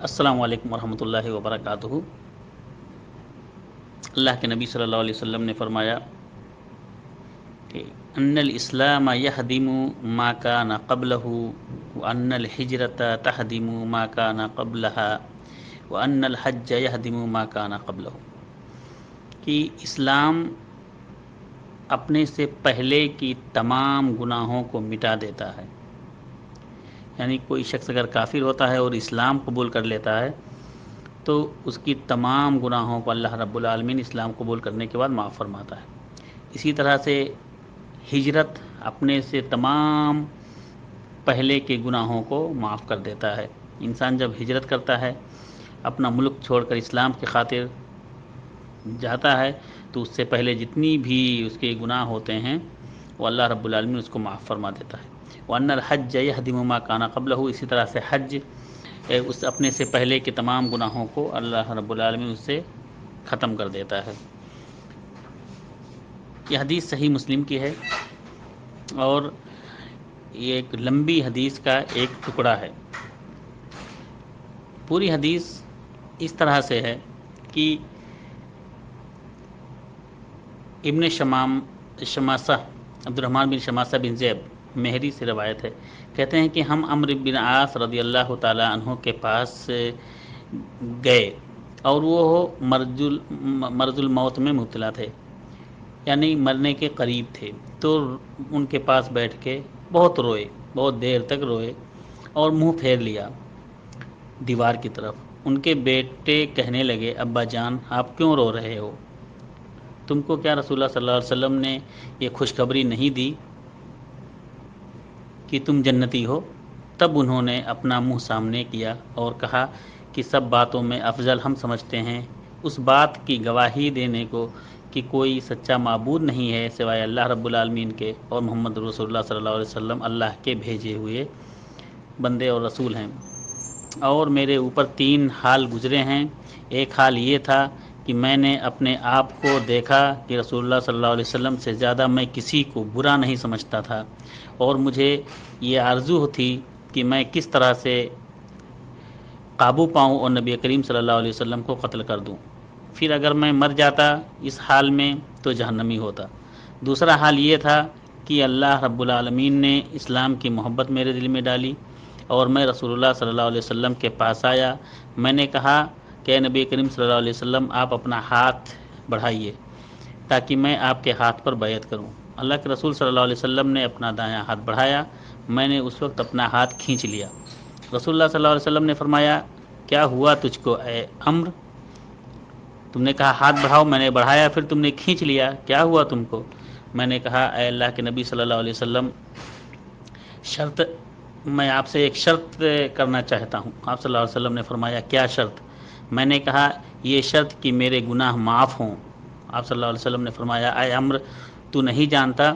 السلام علیکم ورحمۃ اللہ وبرکاتہ۔ اللہ کے نبی صلی اللہ علیہ وسلم نے فرمایا کہ ان الاسلام یہدم ما کان قبلہ وان الہجرۃ تہدم ما کان قبلها وان الحج یہدم ما کان قبلہ، کہ اسلام اپنے سے پہلے کی تمام گناہوں کو مٹا دیتا ہے۔ یعنی کوئی شخص اگر کافر ہوتا ہے اور اسلام قبول کر لیتا ہے تو اس کی تمام گناہوں کو اللہ رب العالمین اسلام قبول کرنے کے بعد معاف فرماتا ہے۔ اسی طرح سے ہجرت اپنے سے تمام پہلے کے گناہوں کو معاف کر دیتا ہے۔ انسان جب ہجرت کرتا ہے، اپنا ملک چھوڑ کر اسلام کی خاطر جاتا ہے، تو اس سے پہلے جتنی بھی اس کے گناہ ہوتے ہیں وہ اللہ رب العالمین اس کو معاف فرما دیتا ہے۔ وَأَنَّ الْحَجَّ يَهْدِمُ مَا كَانَ قَبْلَهُ، اسی طرح سے حج اس اپنے سے پہلے کے تمام گناہوں کو اللہ رب العالمین اس سے ختم کر دیتا ہے۔ یہ حدیث صحیح مسلم کی ہے اور یہ ایک لمبی حدیث کا ایک ٹکڑا ہے۔ پوری حدیث اس طرح سے ہے کہ ابن شماسہ عبد الرحمن بن شماسہ بن زیب مہری سے روایت ہے، کہتے ہیں کہ ہم عمرو بن عاص رضی اللہ تعالی عنہ کے پاس گئے اور وہ مرض الموت میں مبتلا تھے، یعنی مرنے کے قریب تھے۔ تو ان کے پاس بیٹھ کے بہت روئے، بہت دیر تک روئے اور منہ پھیر لیا دیوار کی طرف۔ ان کے بیٹے کہنے لگے، ابا جان آپ کیوں رو رہے ہو؟ تم کو کیا رسول اللہ صلی اللہ علیہ وسلم نے یہ خوشخبری نہیں دی کہ تم جنتی ہو؟ تب انہوں نے اپنا منہ سامنے کیا اور کہا کہ سب باتوں میں افضل ہم سمجھتے ہیں اس بات کی گواہی دینے کو کہ کوئی سچا معبود نہیں ہے سوائے اللہ رب العالمین کے، اور محمد رسول اللہ صلی اللہ علیہ وسلم اللہ کے بھیجے ہوئے بندے اور رسول ہیں۔ اور میرے اوپر 3 حال گزرے ہیں۔ ایک حال یہ تھا کہ میں نے اپنے آپ کو دیکھا کہ رسول اللہ صلی اللہ علیہ وسلم سے زیادہ میں کسی کو برا نہیں سمجھتا تھا، اور مجھے یہ آرزو تھی کہ میں کس طرح سے قابو پاؤں اور نبی کریم صلی اللہ علیہ وسلم کو قتل کر دوں۔ پھر اگر میں مر جاتا اس حال میں تو جہنمی ہوتا۔ دوسرا حال یہ تھا کہ اللہ رب العالمین نے اسلام کی محبت میرے دل میں ڈالی اور میں رسول اللہ صلی اللہ علیہ وسلم کے پاس آیا۔ میں نے کہا کہ نبی کریم صلی اللہ علیہ وسلم آپ اپنا ہاتھ بڑھائیے تاکہ میں آپ کے ہاتھ پر بیعت کروں۔ اللہ کے رسول صلی اللہ علیہ وسلم نے اپنا دایاں ہاتھ بڑھایا، میں نے اس وقت اپنا ہاتھ کھینچ لیا۔ رسول اللہ صلی اللہ علیہ وسلم نے فرمایا، کیا ہوا تجھ کو اے عمرو؟ تم نے کہا ہاتھ بڑھاؤ، میں نے بڑھایا، پھر تم نے کھینچ لیا، کیا ہوا تم کو؟ میں نے کہا اے اللہ کے نبی صلی اللہ علیہ وسلم، میں آپ سے ایک شرط کرنا چاہتا ہوں۔ آپ صلی اللہ علیہ وسلم نے فرمایا، کیا شرط؟ میں نے کہا یہ شرط کہ میرے گناہ معاف ہوں۔ آپ صلی اللہ علیہ وسلم نے فرمایا، اے عمرو تو نہیں جانتا،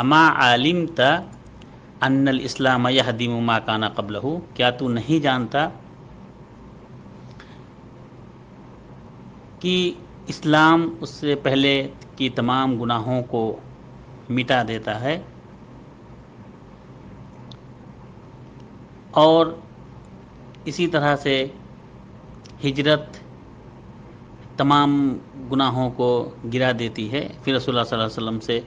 اما علمت ان الاسلام یہدم ما کان قبلہ، کیا تو نہیں جانتا کہ اسلام اس سے پہلے کی تمام گناہوں کو مٹا دیتا ہے اور اسی طرح سے ہجرت تمام گناہوں کو گرا دیتی ہے۔ پھر رسول اللہ صلی اللہ علیہ وسلم سے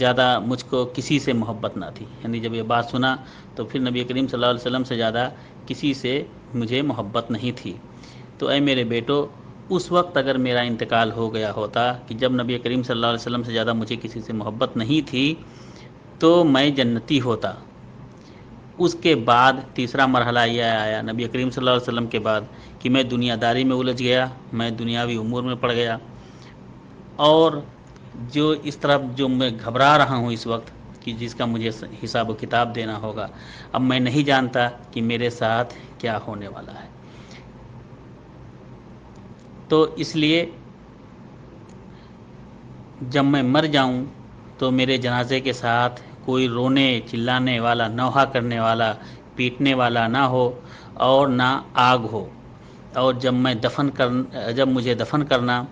زیادہ مجھ کو کسی سے محبت نہ تھی، یعنی جب یہ بات سنا تو پھر نبی کریم صلی اللہ علیہ وسلم سے زیادہ کسی سے مجھے محبت نہیں تھی۔ تو اے میرے بیٹو، اس وقت اگر میرا انتقال ہو گیا ہوتا کہ جب نبی کریم صلی اللہ علیہ وسلم سے زیادہ مجھے کسی سے محبت نہیں تھی تو میں جنتی ہوتا۔ اس کے بعد تیسرا مرحلہ یہ آیا نبی کریم صلی اللہ علیہ وسلم کے بعد کہ میں دنیا داری میں الجھ گیا، میں دنیاوی امور میں پڑ گیا، اور جو اس طرف جو میں گھبرا رہا ہوں اس وقت کہ جس کا مجھے حساب و کتاب دینا ہوگا، اب میں نہیں جانتا کہ میرے ساتھ کیا ہونے والا ہے۔ تو اس لیے جب میں مر جاؤں تو میرے جنازے کے ساتھ کوئی رونے چلانے والا، نوحہ کرنے والا، پیٹنے والا نہ ہو اور نہ آگ ہو، اور جب مجھے دفن کرنا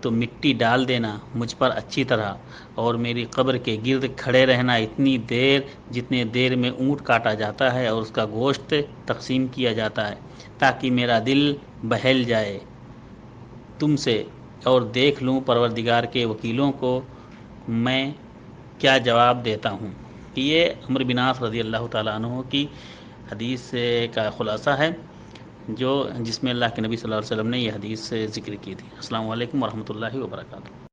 تو مٹی ڈال دینا مجھ پر اچھی طرح، اور میری قبر کے گرد کھڑے رہنا اتنی دیر جتنے دیر میں اونٹ کاٹا جاتا ہے اور اس کا گوشت تقسیم کیا جاتا ہے، تاکہ میرا دل بہل جائے تم سے، اور دیکھ لوں پروردگار کے وکیلوں کو میں کیا جواب دیتا ہوں۔ یہ عمرو بن عاص رضی اللہ تعالیٰ عنہ کی حدیث کا خلاصہ ہے، جس میں اللہ کے نبی صلی اللہ علیہ وسلم نے یہ حدیث ذکر کی تھی۔ السلام علیکم ورحمۃ اللہ وبرکاتہ۔